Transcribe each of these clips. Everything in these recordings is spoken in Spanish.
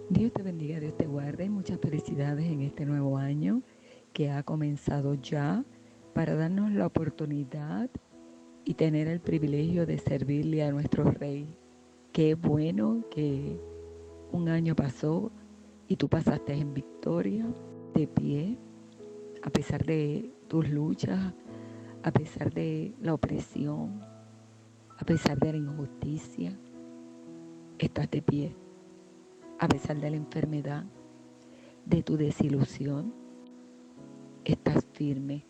Dios te bendiga, Dios te guarde. Muchas felicidades en este nuevo año que ha comenzado ya para darnos la oportunidad y tener el privilegio de servirle a nuestro Rey. Qué bueno que un año pasó y tú pasaste en victoria, de pie, a pesar de tus luchas, a pesar de la opresión, a pesar de la injusticia. Estás de pie, a pesar de la enfermedad, de tu desilusión. Estás firme,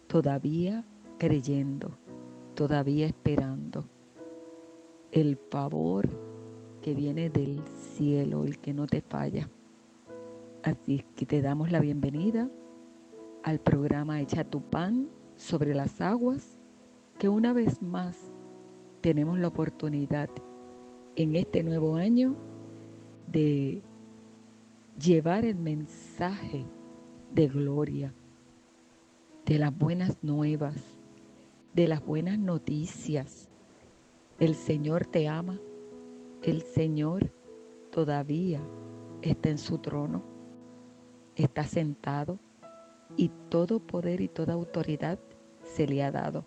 todavía creyendo, todavía esperando el favor que viene del cielo, el que no te falla. Así que te damos la bienvenida al programa Echa tu pan sobre las aguas, que una vez más tenemos la oportunidad en este nuevo año de llevar el mensaje de gloria, de las buenas nuevas, de las buenas noticias. El Señor te ama, el Señor todavía está en su trono, está sentado y todo poder y toda autoridad se le ha dado.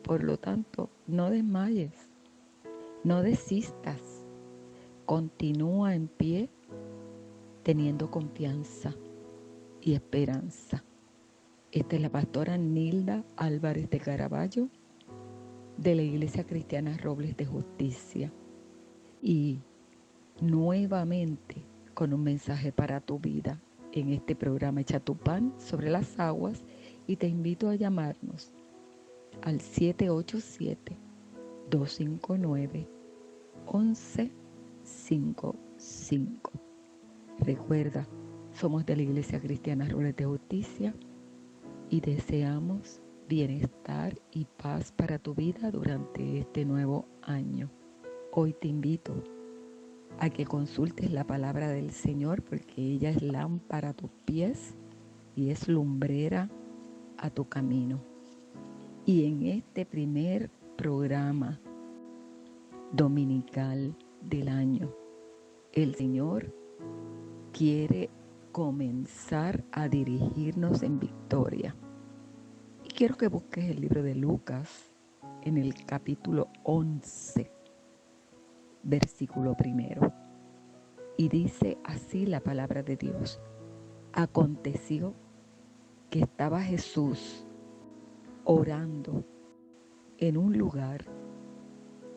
Por lo tanto, no desmayes, no desistas, continúa en pie teniendo confianza y esperanza. Esta es la pastora Nilda Álvarez de Caraballo de la Iglesia Cristiana Robles de Justicia y nuevamente con un mensaje para tu vida en este programa Echa tu pan sobre las aguas, y te invito a llamarnos al 787-259-1155. Recuerda, somos de la Iglesia Cristiana Robles de Justicia y deseamos bienestar y paz para tu vida durante este nuevo año. Hoy te invito a que consultes la palabra del Señor, porque ella es lámpara a tus pies y es lumbrera a tu camino. Y en este primer programa dominical del año, el Señor quiere comenzar a dirigirnos en victoria. Y quiero que busques el libro de Lucas en el capítulo 11, versículo 1. Y dice así la palabra de Dios: aconteció que estaba Jesús orando en un lugar,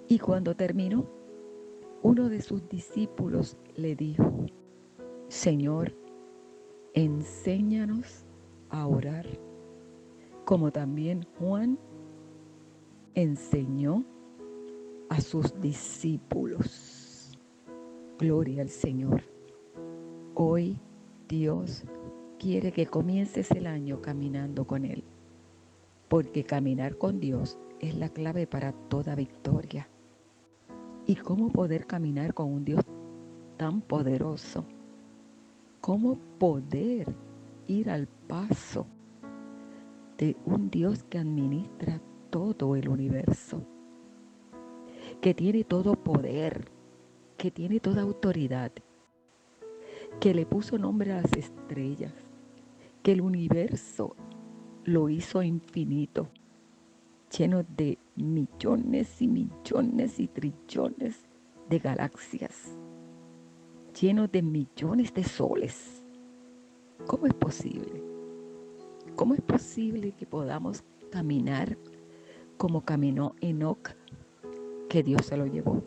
y cuando terminó, uno de sus discípulos le dijo: Señor, enséñanos a orar, como también Juan enseñó a sus discípulos. Gloria al Señor. Hoy Dios quiere que comiences el año caminando con Él, porque caminar con Dios es la clave para toda victoria. ¿Y cómo poder caminar con un Dios tan poderoso? ¿Cómo poder ir al paso de un Dios que administra todo el universo, que tiene todo poder, que tiene toda autoridad, que le puso nombre a las estrellas, que el universo lo hizo infinito, lleno de millones y millones y trillones de galaxias, lleno de millones de soles? ¿Cómo es posible? ¿Cómo es posible que podamos caminar como caminó Enoc, que Dios se lo llevó?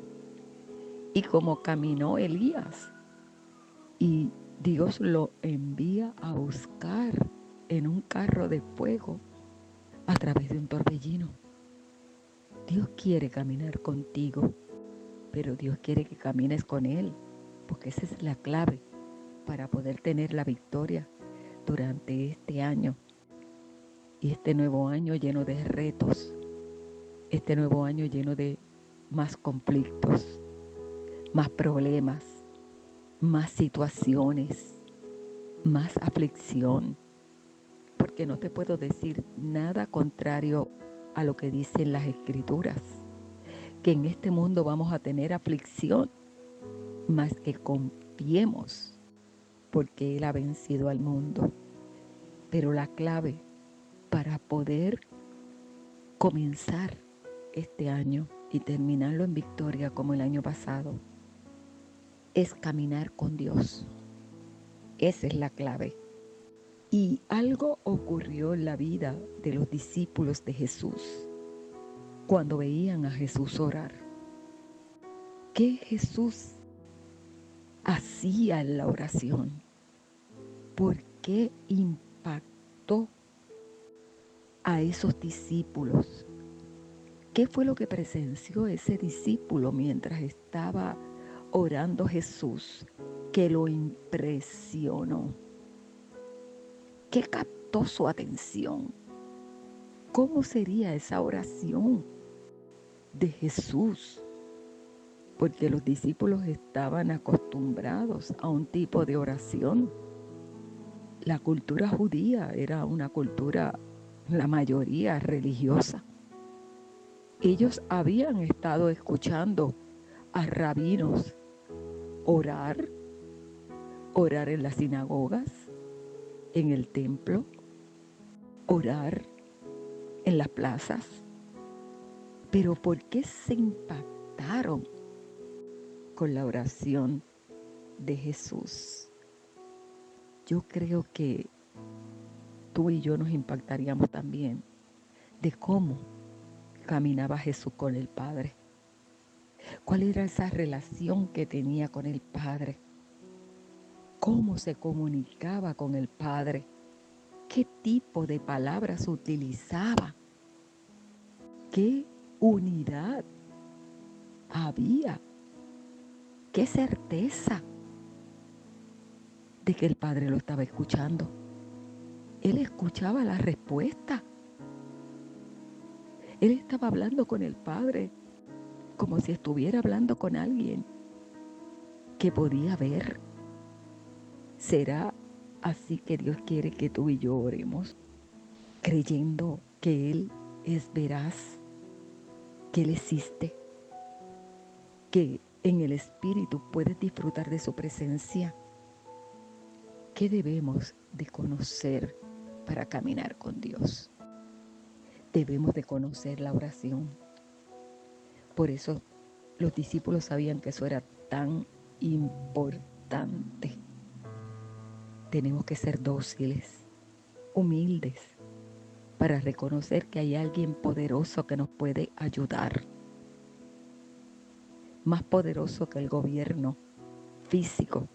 Y como caminó Elías, y Dios lo envía a buscar en un carro de fuego a través de un torbellino. Dios quiere caminar contigo, pero Dios quiere que camines con Él, porque esa es la clave para poder tener la victoria durante este año. Y este nuevo año lleno de retos, este nuevo año lleno de más conflictos, más problemas, más situaciones, más aflicción, porque no te puedo decir nada contrario a lo que dicen las Escrituras, que en este mundo vamos a tener aflicción, más que con confiemos porque Él ha vencido al mundo. Pero la clave para poder comenzar este año y terminarlo en victoria como el año pasado es caminar con Dios. Esa es la clave. Y algo ocurrió en la vida de los discípulos de Jesús cuando veían a Jesús orar. ¿Qué Jesús hacía en la oración? ¿Por qué impactó a esos discípulos? ¿Qué fue lo que presenció ese discípulo mientras estaba orando Jesús que lo impresionó? ¿Qué captó su atención? ¿Cómo sería esa oración de Jesús? Porque los discípulos estaban acostumbrados a un tipo de oración. La cultura judía era una cultura, la mayoría religiosa. Ellos habían estado escuchando a rabinos orar en las sinagogas, en el templo, orar en las plazas. Pero ¿por qué se impactaron con la oración de Jesús? Yo creo que tú y yo nos impactaríamos también de cómo caminaba Jesús con el Padre. ¿Cuál era esa relación que tenía con el Padre? ¿Cómo se comunicaba con el Padre? ¿Qué tipo de palabras utilizaba? ¿Qué unidad había? ¿Qué certeza de que el Padre lo estaba escuchando? Él escuchaba la respuesta. Él estaba hablando con el Padre como si estuviera hablando con alguien que podía ver. ¿Será así que Dios quiere que tú y yo oremos? Creyendo que Él es veraz, que Él existe, que en el Espíritu puedes disfrutar de su presencia. ¿Qué debemos de conocer para caminar con Dios? Debemos de conocer la oración. Por eso los discípulos sabían que eso era tan importante. Tenemos que ser dóciles, humildes, para reconocer que hay alguien poderoso que nos puede ayudar. Más poderoso que el gobierno físico,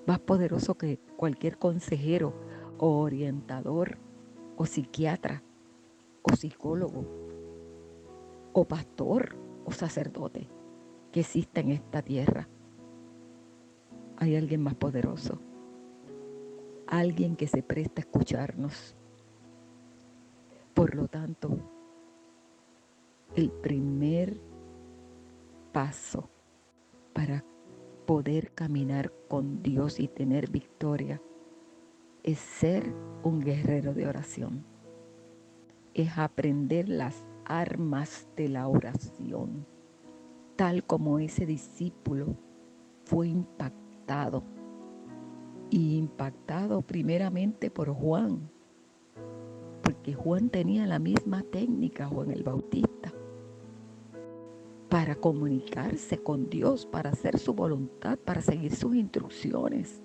más poderoso que cualquier consejero o orientador o psiquiatra o psicólogo o pastor o sacerdote que exista en esta tierra. Hay alguien más poderoso, alguien que se presta a escucharnos. Por lo tanto, el primer paso para poder caminar con Dios y tener victoria es ser un guerrero de oración. Es aprender las armas de la oración, tal como ese discípulo fue impactado primeramente por Juan, porque Juan tenía la misma técnica, Juan el Bautista, para comunicarse con Dios, para hacer su voluntad, para seguir sus instrucciones,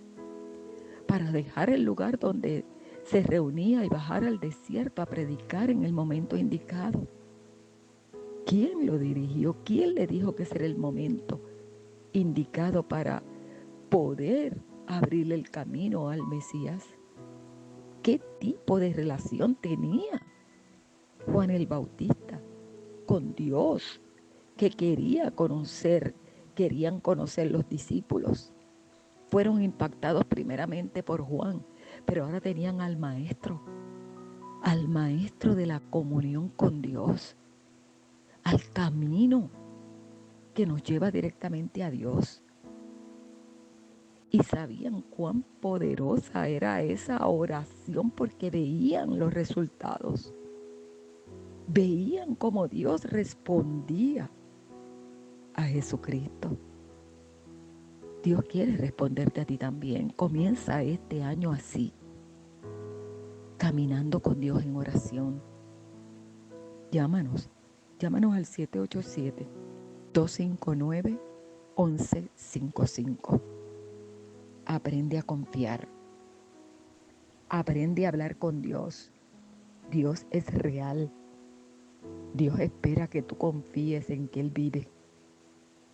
para dejar el lugar donde se reunía y bajar al desierto a predicar en el momento indicado. ¿Quién lo dirigió? ¿Quién le dijo que ese era el momento indicado para poder abrirle el camino al Mesías? ¿Qué tipo de relación tenía Juan el Bautista con Dios que querían conocer los discípulos? Fueron impactados primeramente por Juan, pero ahora tenían al maestro de la comunión con Dios, al camino que nos lleva directamente a Dios. Y sabían cuán poderosa era esa oración porque veían los resultados. Veían cómo Dios respondía a Jesucristo. Dios quiere responderte a ti también. Comienza este año así, caminando con Dios en oración. Llámanos al 787-259-1155. Aprende a confiar. Aprende a hablar con Dios. Dios es real. Dios espera que tú confíes en que Él vive,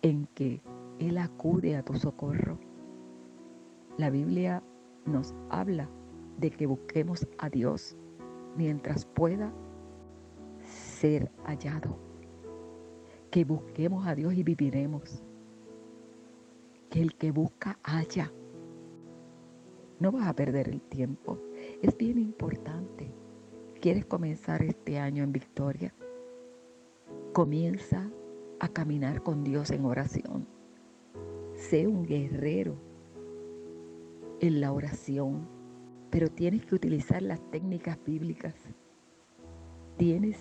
en que Él acude a tu socorro. La Biblia nos habla de que busquemos a Dios mientras pueda ser hallado. Que busquemos a Dios y viviremos. Que el que busca halla. No vas a perder el tiempo. Es bien importante. ¿Quieres comenzar este año en victoria? Comienza a caminar con Dios en oración. Sé un guerrero en la oración, pero tienes que utilizar las técnicas bíblicas. Tienes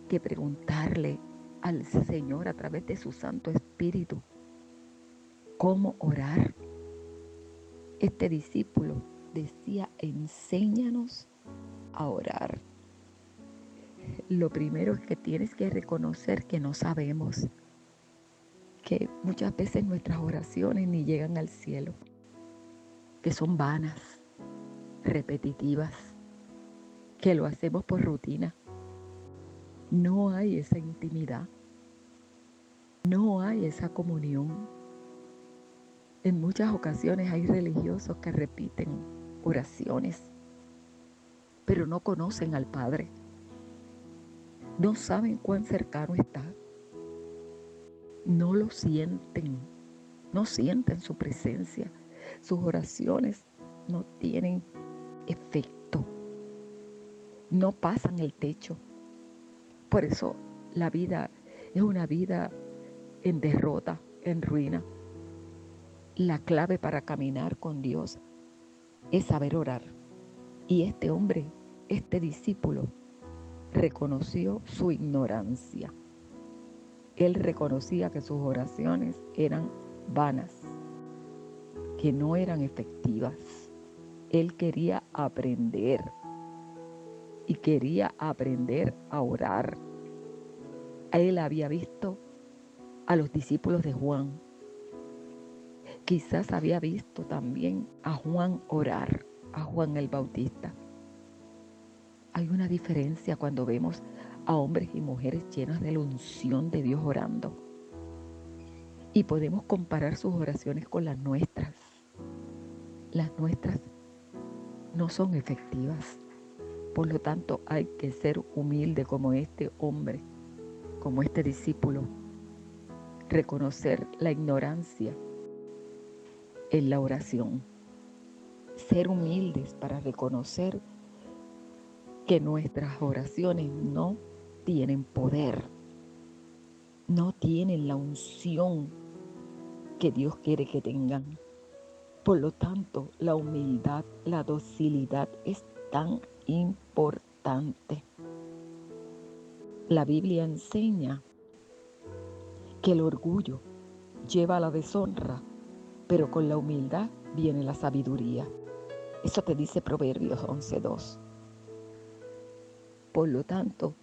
que preguntarle al Señor a través de su Santo Espíritu cómo orar. Este discípulo decía: enséñanos a orar. Lo primero es que tienes que reconocer que no sabemos, que muchas veces nuestras oraciones ni llegan al cielo, que son vanas, repetitivas, que lo hacemos por rutina. No hay esa intimidad, no hay esa comunión. En muchas ocasiones hay religiosos que repiten oraciones, pero no conocen al Padre. No saben cuán cercano está. No lo sienten, no sienten su presencia. Sus oraciones no tienen efecto, no pasan el techo. Por eso la vida es una vida en derrota, en ruina. La clave para caminar con Dios es saber orar. Y este hombre, este discípulo, reconoció su ignorancia. Él reconocía que sus oraciones eran vanas, que no eran efectivas. Él quería aprender y quería aprender a orar. Él había visto a los discípulos de Juan. Quizás había visto también a Juan orar, a Juan el Bautista. Hay una diferencia cuando vemos a hombres y mujeres llenos de la unción de Dios orando. Y podemos comparar sus oraciones con las nuestras. Las nuestras no son efectivas. Por lo tanto, hay que ser humilde como este hombre, como este discípulo. Reconocer la ignorancia en la oración. Ser humildes para reconocer que nuestras oraciones no tienen poder, no tienen la unción que Dios quiere que tengan. Por lo tanto, la humildad, la docilidad es tan importante. La Biblia enseña que el orgullo lleva a la deshonra, pero con la humildad viene la sabiduría. Eso te dice Proverbios 11:2. Por lo tanto,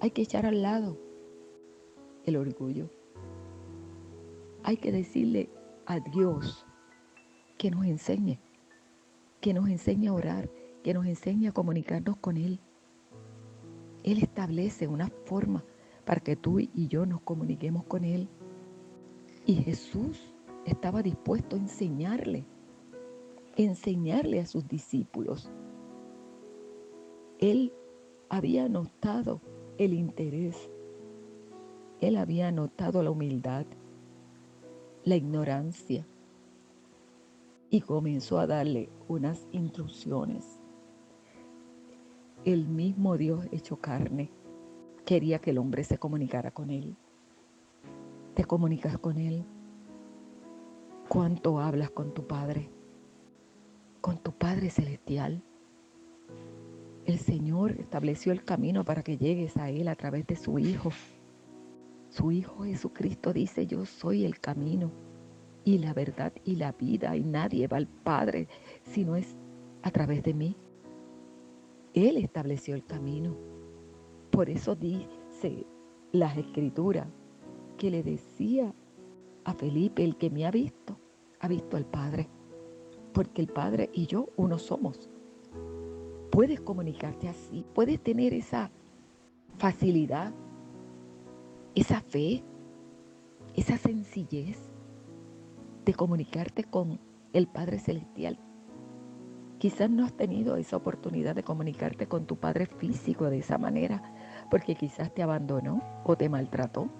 hay que echar al lado el orgullo. Hay que decirle a Dios que nos enseñe a orar, que nos enseñe a comunicarnos con Él. Él establece una forma para que tú y yo nos comuniquemos con Él. Y Jesús estaba dispuesto a enseñarle a sus discípulos. Él había notado el interés, él había notado la humildad, la ignorancia, y comenzó a darle unas instrucciones. El mismo Dios hecho carne quería que el hombre se comunicara con Él. ¿Te comunicas con Él? ¿Cuánto hablas con tu Padre? Con tu Padre Celestial. El Señor estableció el camino para que llegues a Él a través de su Hijo. Su Hijo Jesucristo dice: yo soy el camino, y la verdad y la vida, y nadie va al Padre si no es a través de mí. Él estableció el camino. Por eso dice las Escrituras que le decía a Felipe: el que me ha visto al Padre, porque el Padre y yo uno somos. Puedes comunicarte así, puedes tener esa facilidad, esa fe, esa sencillez de comunicarte con el Padre Celestial. Quizás no has tenido esa oportunidad de comunicarte con tu Padre físico de esa manera, porque quizás te abandonó o te maltrató,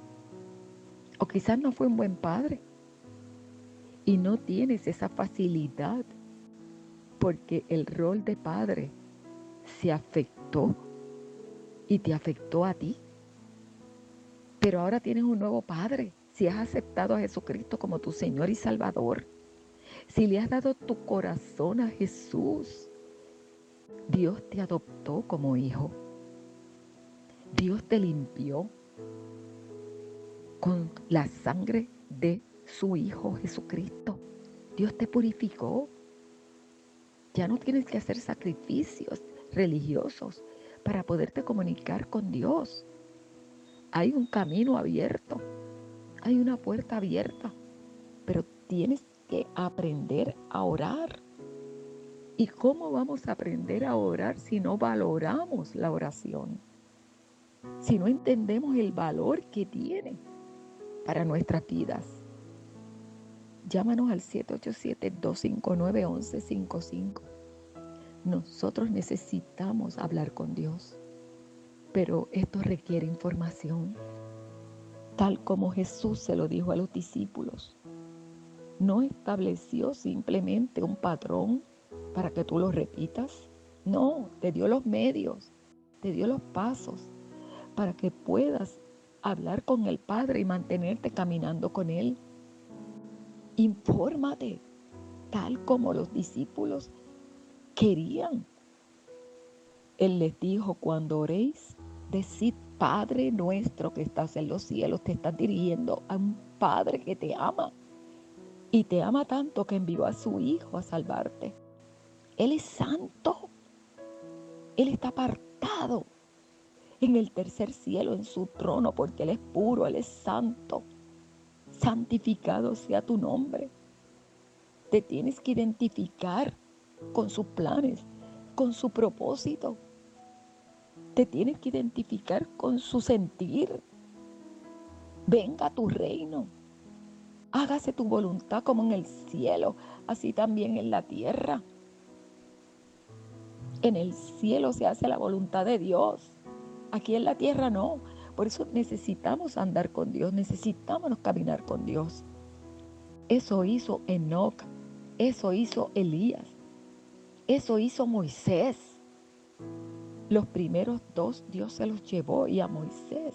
o quizás no fue un buen padre y no tienes esa facilidad porque el rol de padre se afectó y te afectó a ti. Pero ahora tienes un nuevo padre. Si has aceptado a Jesucristo como tu Señor y Salvador, si le has dado tu corazón a Jesús, Dios te adoptó como hijo. Dios te limpió con la sangre de su Hijo Jesucristo. Dios te purificó. Ya no tienes que hacer sacrificios religiosos para poderte comunicar con Dios. Hay un camino abierto, hay una puerta abierta, pero tienes que aprender a orar. ¿Y cómo vamos a aprender a orar si no valoramos la oración? Si no entendemos el valor que tiene para nuestras vidas. Llámanos al 787-259-1155. Nosotros necesitamos hablar con Dios, pero esto requiere información, tal como Jesús se lo dijo a los discípulos. No estableció simplemente un patrón para que tú lo repitas. No, te dio los medios, te dio los pasos para que puedas hablar con el Padre y mantenerte caminando con Él. Infórmate, tal como los discípulos querían. Él les dijo: cuando oréis, decid: Padre nuestro que estás en los cielos. Te estás dirigiendo a un Padre que te ama. Y te ama tanto que envió a su Hijo a salvarte. Él es santo. Él está apartado en el tercer cielo, en su trono, porque Él es puro, Él es santo. Santificado sea tu nombre. Te tienes que identificar con sus planes, con su propósito. Te tienes que identificar con su sentir. Venga tu reino. Hágase tu voluntad como en el cielo, así también en la tierra. En el cielo se hace la voluntad de Dios. Aquí en la tierra no. Por eso necesitamos andar con Dios, necesitamos caminar con Dios. Eso hizo Enoc, eso hizo Elías, eso hizo Moisés. Los primeros dos Dios se los llevó, y a Moisés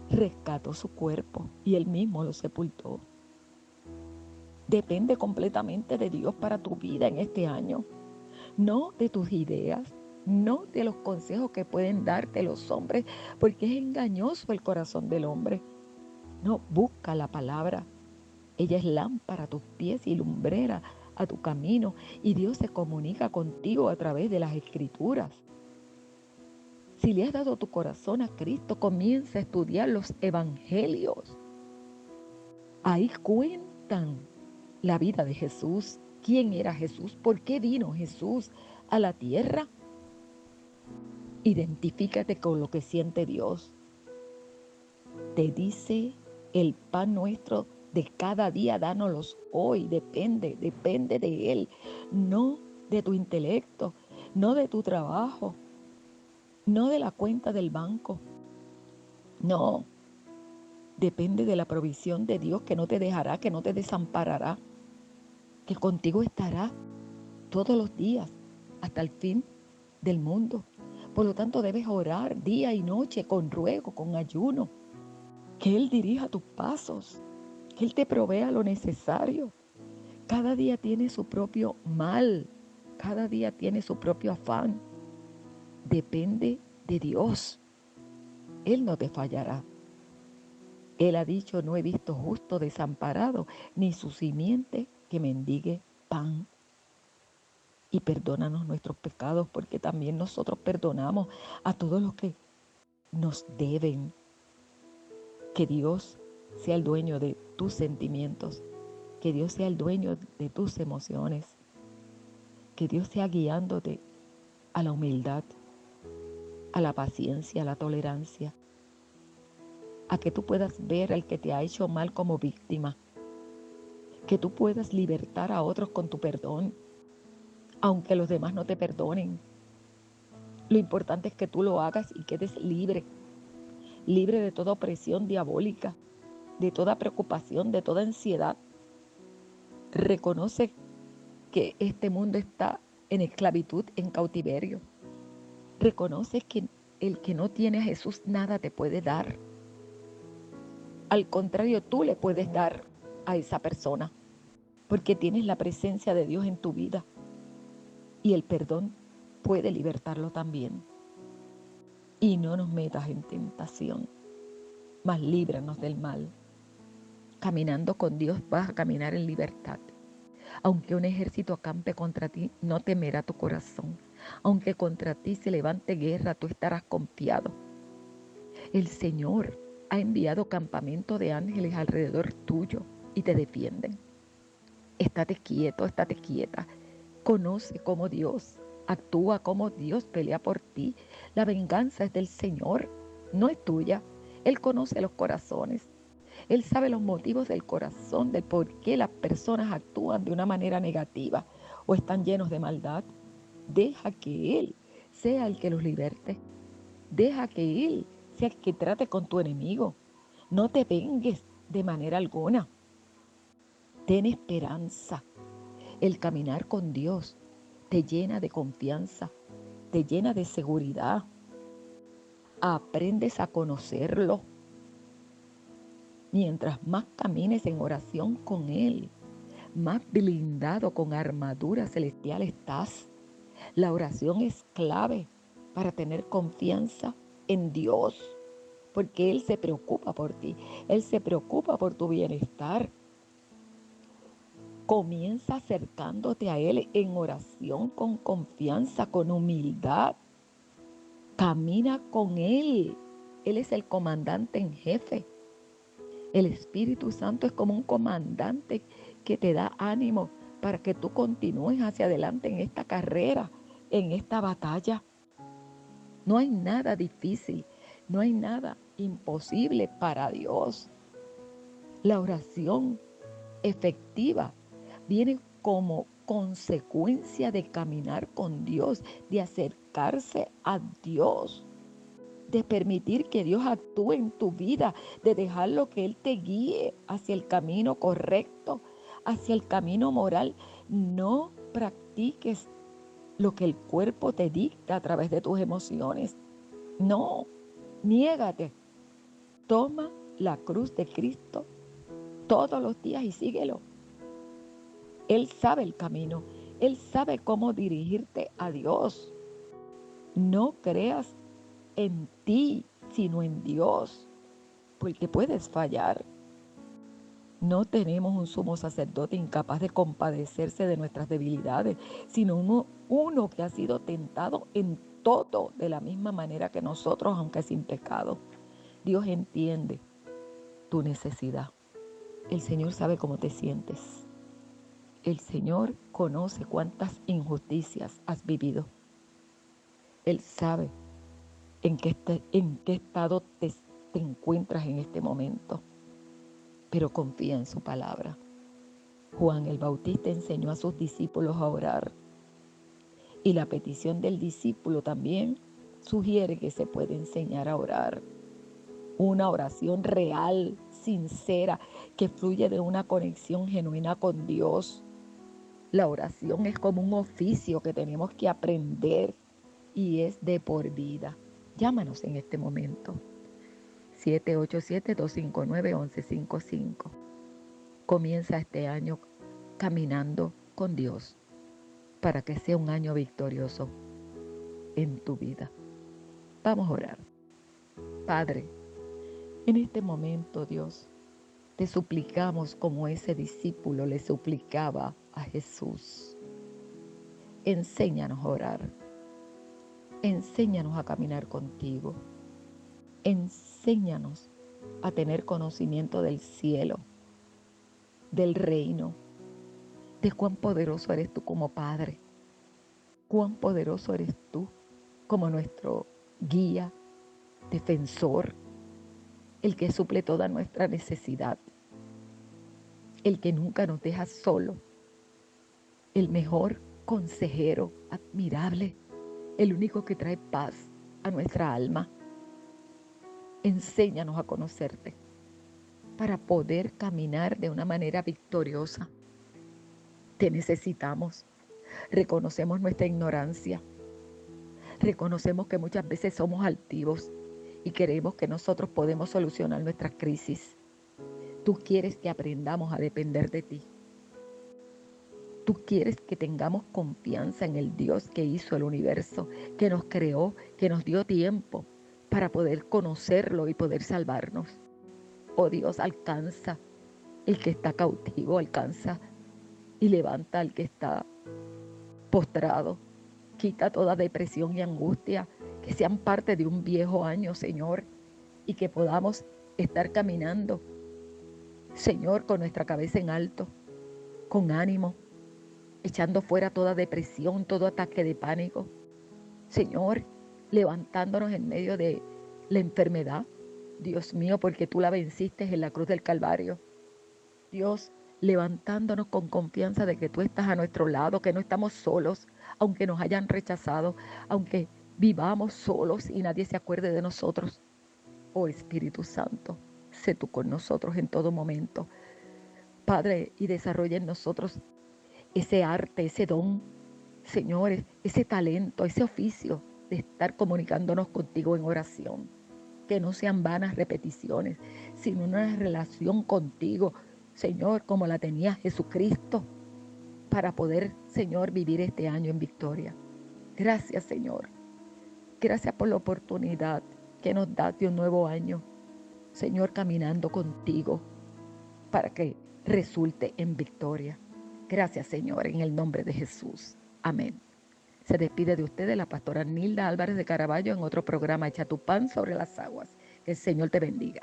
rescató su cuerpo y él mismo lo sepultó. Depende completamente de Dios para tu vida en este año. No de tus ideas, no de los consejos que pueden darte los hombres, porque es engañoso el corazón del hombre. No, busca la palabra. Ella es lámpara a tus pies y lumbrera a tu camino, y Dios se comunica contigo a través de las Escrituras. Si le has dado tu corazón a Cristo, comienza a estudiar los evangelios. Ahí cuentan la vida de Jesús, quién era Jesús, por qué vino Jesús a la tierra. Identifícate con lo que siente Dios. Te dice: el pan nuestro de cada día, dánoslos hoy. Depende de Él, no de tu intelecto, no de tu trabajo, no de la cuenta del banco. No, depende de la provisión de Dios, que no te dejará, que no te desamparará, que contigo estará todos los días hasta el fin del mundo. Por lo tanto, debes orar día y noche con ruego, con ayuno, que Él dirija tus pasos, que Él te provea lo necesario. Cada día tiene su propio mal, cada día tiene su propio afán. Depende de Dios. Él no te fallará. Él ha dicho, no he visto justo desamparado, ni su simiente que mendigue pan. Y perdónanos nuestros pecados, porque también nosotros perdonamos a todos los que nos deben. Que Dios sea el dueño de tus sentimientos, que Dios sea el dueño de tus emociones, que Dios sea guiándote a la humildad, a la paciencia, a la tolerancia, a que tú puedas ver al que te ha hecho mal como víctima, que tú puedas libertar a otros con tu perdón, aunque los demás no te perdonen. Lo importante es que tú lo hagas y quedes libre, libre de toda opresión diabólica, de toda preocupación, de toda ansiedad. Reconoce que este mundo está en esclavitud, en cautiverio. Reconoce que el que no tiene a Jesús nada te puede dar. Al contrario, tú le puedes dar a esa persona, porque tienes la presencia de Dios en tu vida y el perdón puede libertarlo también. Y no nos metas en tentación, mas líbranos del mal. Caminando con Dios vas a caminar en libertad. Aunque un ejército acampe contra ti, no temerá tu corazón. Aunque contra ti se levante guerra, tú estarás confiado. El Señor ha enviado campamento de ángeles alrededor tuyo y te defienden. Estate quieto, estate quieta. Conoce cómo Dios actúa, cómo Dios pelea por ti. La venganza es del Señor, no es tuya. Él conoce los corazones. Él sabe los motivos del corazón, del por qué las personas actúan de una manera negativa o están llenos de maldad. Deja que Él sea el que los liberte. Deja que Él sea el que trate con tu enemigo. No te vengues de manera alguna. Ten esperanza. El caminar con Dios te llena de confianza, te llena de seguridad. Aprendes a conocerlo. Mientras más camines en oración con Él, más blindado con armadura celestial estás. La oración es clave para tener confianza en Dios, porque Él se preocupa por ti, Él se preocupa por tu bienestar. Comienza acercándote a Él en oración con confianza, con humildad. Camina con Él. Él es el comandante en jefe. El Espíritu Santo es como un comandante que te da ánimo para que tú continúes hacia adelante en esta carrera, en esta batalla. No hay nada difícil, no hay nada imposible para Dios. La oración efectiva viene como consecuencia de caminar con Dios, de acercarse a Dios, de permitir que Dios actúe en tu vida, de dejarlo que Él te guíe hacia el camino correcto, hacia el camino moral. No practiques lo que el cuerpo te dicta a través de tus emociones. No, niégate. Toma la cruz de Cristo todos los días y síguelo. Él sabe el camino. Él sabe cómo dirigirte a Dios. No creas en ti, sino en Dios, porque puedes fallar. No tenemos un sumo sacerdote incapaz de compadecerse de nuestras debilidades, sino uno que ha sido tentado en todo de la misma manera que nosotros, aunque sin pecado. Dios entiende tu necesidad. El Señor sabe cómo te sientes. El Señor conoce cuántas injusticias has vivido. Él sabe en qué estado te encuentras en este momento, pero confía en su palabra. Juan el Bautista enseñó a sus discípulos a orar, y la petición del discípulo también sugiere que se puede enseñar a orar. Una oración real, sincera, que fluye de una conexión genuina con Dios. La oración es como un oficio que tenemos que aprender y es de por vida. Llámanos en este momento. 787-259-1155. Comienza este año caminando con Dios para que sea un año victorioso en tu vida. Vamos a orar. Padre, En este momento, Dios, te suplicamos como ese discípulo le suplicaba a Jesús. Enséñanos a orar. Enséñanos a caminar contigo. Enséñanos a tener conocimiento del cielo, del reino, de cuán poderoso eres tú como Padre, cuán poderoso eres tú como nuestro guía, defensor, el que suple toda nuestra necesidad, el que nunca nos deja solo, el mejor consejero, admirable, el único que trae paz a nuestra alma. Enséñanos a conocerte para poder caminar de una manera victoriosa. Te necesitamos. Reconocemos nuestra ignorancia. Reconocemos que muchas veces somos altivos y creemos que nosotros podemos solucionar nuestras crisis. Tú quieres que aprendamos a depender de ti. Tú quieres que tengamos confianza en el Dios que hizo el universo, que nos creó, que nos dio tiempo para poder conocerlo y poder salvarnos. Oh Dios, alcanza el que está cautivo, alcanza y levanta al que está postrado. Quita toda depresión y angustia que sean parte de un viejo año, Señor, y que podamos estar caminando, Señor, con nuestra cabeza en alto, con ánimo, echando fuera toda depresión, todo ataque de pánico. Señor, levantándonos en medio de la enfermedad, Dios mío, porque tú la venciste en la cruz del Calvario. Dios, levantándonos con confianza de que tú estás a nuestro lado, que no estamos solos, aunque nos hayan rechazado, aunque vivamos solos y nadie se acuerde de nosotros. Oh Espíritu Santo, sé tú con nosotros en todo momento. Padre, y desarrolla en nosotros ese arte, ese don, señores, ese talento, ese oficio de estar comunicándonos contigo en oración. Que no sean vanas repeticiones, sino una relación contigo, Señor, como la tenía Jesucristo, para poder, Señor, vivir este año en victoria. Gracias, Señor. Gracias por la oportunidad que nos das de un nuevo año, Señor, caminando contigo para que resulte en victoria. Gracias, Señor, en el nombre de Jesús. Amén. Se despide de ustedes la pastora Nilda Álvarez de Caraballo en otro programa Echa tu pan sobre las aguas. Que el Señor te bendiga.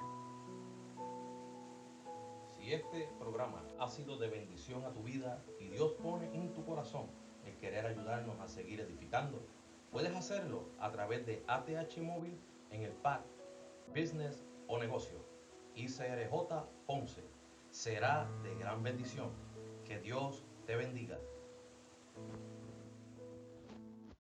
Si este programa ha sido de bendición a tu vida y Dios pone en tu corazón el querer ayudarnos a seguir edificando, puedes hacerlo a través de ATH Móvil en el pack Business o Negocio. ICRJ Ponce. Será de gran bendición. Que Dios te bendiga.